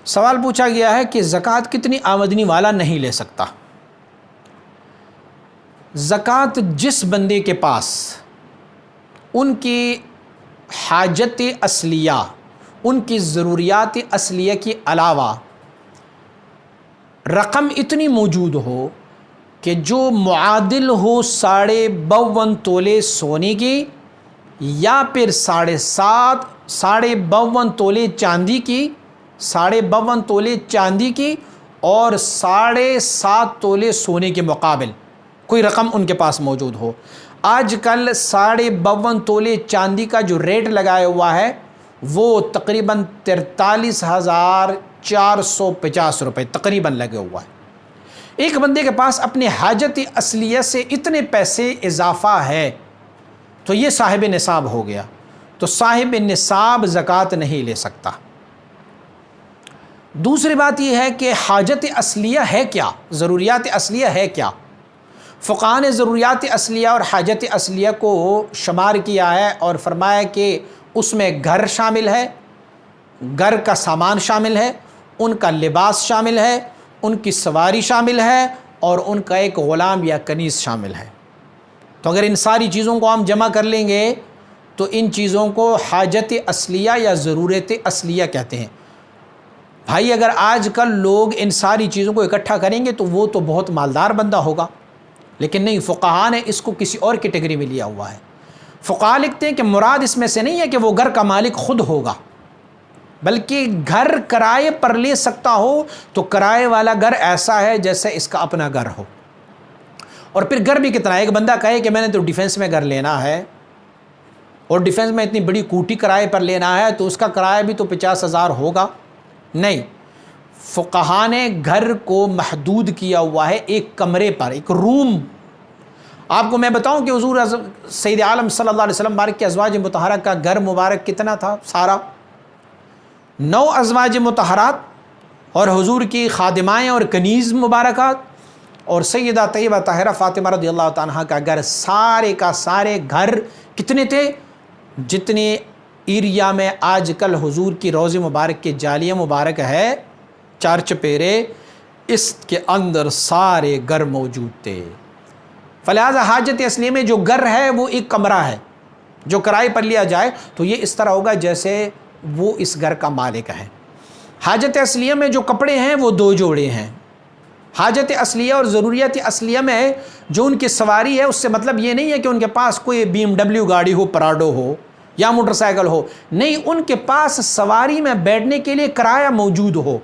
سوال پوچھا گیا ہے کہ زکوٰۃ کتنی آمدنی والا نہیں لے سکتا؟ زکوٰۃ جس بندے کے پاس ان کی حاجت اصلیہ، ان کی ضروریات اصلیہ کے علاوہ رقم اتنی موجود ہو کہ جو معادل ہو 52.5 تولے سونے کی، یا پھر 52 تولے چاندی کی، 52 تولے چاندی کی اور 7.5 تولے سونے کے مقابل کوئی رقم ان کے پاس موجود ہو۔ آج کل 52 تولے چاندی کا جو ریٹ لگایا ہوا ہے وہ تقریباً 43,450 روپے تقریباً لگے ہوا ہے۔ ایک بندے کے پاس اپنے حاجت اصلیہ سے اتنے پیسے اضافہ ہے تو یہ صاحب نصاب ہو گیا، تو صاحب نصاب زکوٰۃ نہیں لے سکتا۔ دوسری بات یہ ہے کہ حاجت اصلیہ ہے کیا، ضروریات اصلیہ ہے کیا؟ فقہاء نے ضروریات اصلیہ اور حاجت اصلیہ کو شمار کیا ہے اور فرمایا کہ اس میں گھر شامل ہے، گھر کا سامان شامل ہے، ان کا لباس شامل ہے، ان کی سواری شامل ہے اور ان کا ایک غلام یا کنیز شامل ہے۔ تو اگر ان ساری چیزوں کو ہم جمع کر لیں گے تو ان چیزوں کو حاجت اصلیہ یا ضرورت اصلیہ کہتے ہیں۔ بھائی اگر آج کل لوگ ان ساری چیزوں کو اکٹھا کریں گے تو وہ تو بہت مالدار بندہ ہوگا، لیکن نہیں، فقہاء نے اس کو کسی اور کیٹیگری میں لیا ہوا ہے۔ فقہاء لکھتے ہیں کہ مراد اس میں سے نہیں ہے کہ وہ گھر کا مالک خود ہوگا، بلکہ گھر کرائے پر لے سکتا ہو تو کرائے والا گھر ایسا ہے جیسے اس کا اپنا گھر ہو۔ اور پھر گھر بھی کتنا ہے؟ ایک بندہ کہے کہ میں نے تو ڈیفنس میں گھر لینا ہے اور ڈیفنس میں اتنی بڑی کوٹھی کرائے پر لینا ہے تو اس کا کرایہ بھی تو 50,000 ہوگا۔ نہیں، فقہاء نے گھر کو محدود کیا ہوا ہے ایک کمرے پر، ایک روم۔ آپ کو میں بتاؤں کہ حضور سید عالم صلی اللہ علیہ وسلم مبارک کے ازواج مطہرہ کا گھر مبارک کتنا تھا؟ سارا 9 ازواج مطہرات اور حضور کی خادمائیں اور کنیز مبارکات اور سیدہ طیبہ طاہرہ فاطمہ رضی اللہ تعالیٰ عنہ کا گھر، سارے کا سارے گھر کتنے تھے؟ جتنے ایریا میں آج کل حضور کی روضہ مبارک کے جالیہ مبارک ہے، 4 چپیرے، اس کے اندر سارے گھر موجود تھے۔ فلہذا حاجت اصلیہ میں جو گھر ہے وہ ایک کمرہ ہے، جو کرائے پر لیا جائے تو یہ اس طرح ہوگا جیسے وہ اس گھر کا مالک ہے۔ حاجت اصلیہ میں جو کپڑے ہیں وہ 2 جوڑے ہیں۔ حاجت اصلیہ اور ضروریات اصلیہ میں جو ان کی سواری ہے، اس سے مطلب یہ نہیں ہے کہ ان کے پاس کوئی BMW گاڑی ہو، پراڈو ہو یا موٹر سائیکل ہو، نہیں، ان کے پاس سواری میں بیٹھنے کے لیے کرایہ موجود ہو۔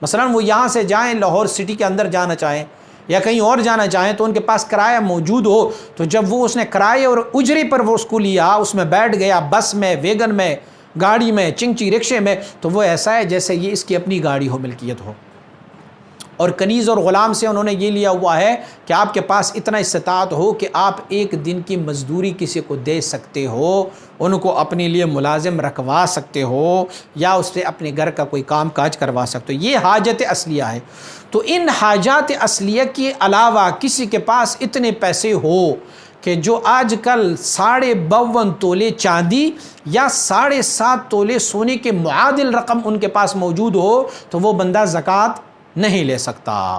مثلا وہ یہاں سے جائیں، لاہور سٹی کے اندر جانا چاہیں یا کہیں اور جانا چاہیں تو ان کے پاس کرایہ موجود ہو، تو جب وہ اس نے کرایہ اور اجری پر وہ اس کو لیا، اس میں بیٹھ گیا، بس میں، ویگن میں، گاڑی میں، چنگچی رکشے میں، تو وہ ایسا ہے جیسے یہ اس کی اپنی گاڑی ہو، ملکیت ہو۔ اور کنیز اور غلام سے انہوں نے یہ لیا ہوا ہے کہ آپ کے پاس اتنا استطاعت ہو کہ آپ ایک دن کی مزدوری کسی کو دے سکتے ہو، ان کو اپنے لیے ملازم رکھوا سکتے ہو یا اس سے اپنے گھر کا کوئی کام کاج کروا سکتے ہو۔ یہ حاجت اصلیہ ہے۔ تو ان حاجات اصلیہ کے علاوہ کسی کے پاس اتنے پیسے ہو کہ جو آج کل 52 تولے چاندی یا 7.5 تولے سونے کے معادل رقم ان کے پاس موجود ہو تو وہ بندہ زکوٰۃ نہیں لے سکتا۔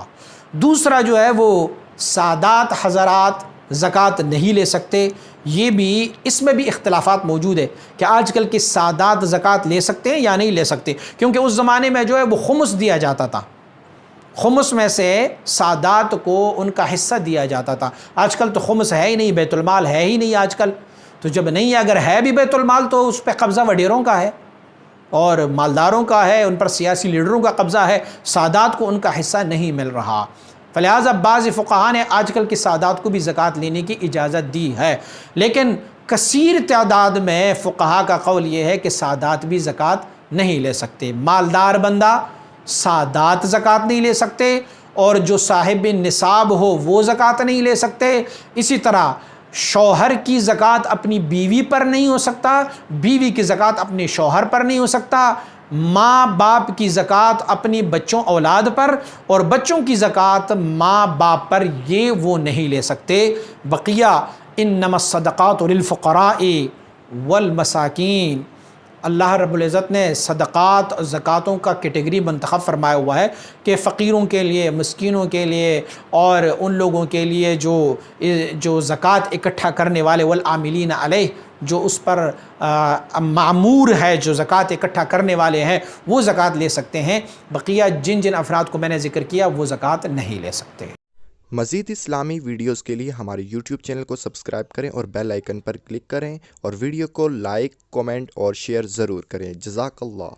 دوسرا جو ہے وہ سادات حضرات زکوٰۃ نہیں لے سکتے۔ یہ بھی، اس میں بھی اختلافات موجود ہے کہ آج کل کے سادات زکوٰۃ لے سکتے ہیں یا نہیں لے سکتے، کیونکہ اس زمانے میں جو ہے وہ خمس دیا جاتا تھا، خمس میں سے سادات کو ان کا حصہ دیا جاتا تھا۔ آج کل تو خمس ہے ہی نہیں، بیت المال ہے ہی نہیں آج کل، تو جب نہیں ہے، اگر ہے بھی بیت المال تو اس پہ قبضہ وڈیروں کا ہے اور مالداروں کا ہے، ان پر سیاسی لیڈروں کا قبضہ ہے، سادات کو ان کا حصہ نہیں مل رہا۔ فلہذا بعض فقہاء نے آج کل کے سادات کو بھی زکوٰۃ لینے کی اجازت دی ہے، لیکن کثیر تعداد میں فقہاء کا قول یہ ہے کہ سادات بھی زکوٰۃ نہیں لے سکتے۔ مالدار بندہ سادات زکوٰۃ نہیں لے سکتے، اور جو صاحب نصاب ہو وہ زکوٰۃ نہیں لے سکتے۔ اسی طرح شوہر کی زکوٰۃ اپنی بیوی پر نہیں ہو سکتا، بیوی کی زکوٰۃ اپنے شوہر پر نہیں ہو سکتا، ماں باپ کی زکوٰۃ اپنی بچوں اولاد پر، اور بچوں کی زکوٰۃ ماں باپ پر یہ وہ نہیں لے سکتے۔ بقیہ انما الصدقات للفقراء والمساکین، اللہ رب العزت نے صدقات اور زکاتوں کا کیٹیگری منتخب فرمایا ہوا ہے کہ فقیروں کے لیے، مسکینوں کے لیے اور ان لوگوں کے لیے جو زکوٰۃ اکٹھا کرنے والے والعاملین علیہ، جو اس پر معمور ہے، جو زکوٰۃ اکٹھا کرنے والے ہیں وہ زکوٰۃ لے سکتے ہیں، بقیہ جن افراد کو میں نے ذکر کیا وہ زکوٰۃ نہیں لے سکتے۔ مزید اسلامی ویڈیوز کے لیے ہمارے یوٹیوب چینل کو سبسکرائب کریں اور بیل آئیکن پر کلک کریں اور ویڈیو کو لائک، کومنٹ اور شیئر ضرور کریں۔ جزاک اللہ۔